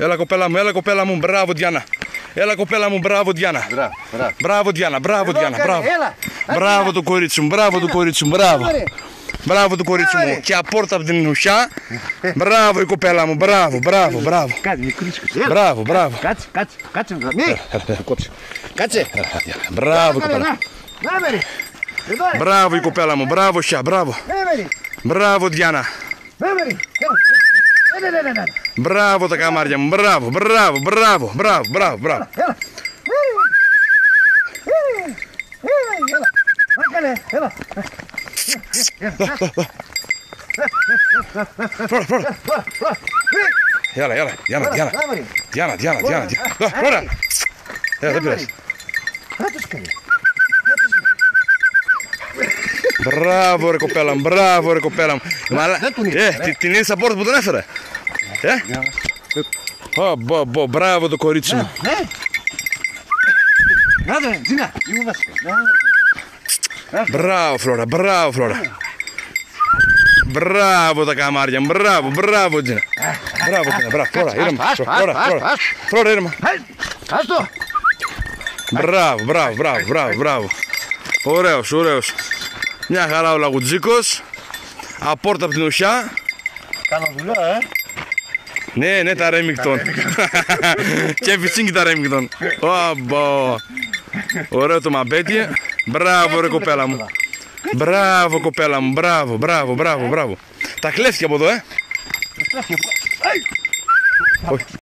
Έλα κοπέλα μου, μπράβο Διάννα. Έλα κοπέλα μου, μπράβο Διάννα. Μπράβο Διάννα, μπράβο Διάννα, μπράβο. Μπράβο το κορίτσι μου, μπράβο το κορίτσι μου, μπράβο. Μπράβο το κορίτσι μου. Και απόρτα από την ουσιά. Μπράβο η κοπέλα μου, μπράβο, μπράβο, μπράβο. Μπράβο, μπράβο. Κάτσε. Κάτσε. Μπράβο κοπέλα. Μπράβο η κοπέλα μου, μπράβο Σιά, μπράβο. Μπράβο Διάννα. Μπράβο τα καμάρια μου, μπράβο. Έλα, Διάννα. Τώρα. Δεν πειράζει. Μπράβο ρε κοπέλα μου, την είδες απόρτα που τον έφερε. Μπράβο το κορίτσι μου. Μπράβο Φλόρα. Μπράβο τα καμάρια μου, μπράβο Τζίνα. Φλόρα, ήρεμα. Μπράβο. Ωραίος. Μια χαρά ο Λαγουτζίκος. Απόρτα από την ουσιά. Κάνω δουλειά, Ναι, τα Remington. Και φυσίνκι τα Remington. Ωραίο το μαμπέτι. Μπράβο ρε κοπέλα μου. Μπράβο κοπέλα μου, μπράβο. Τα κλέφτηκε από εδώ,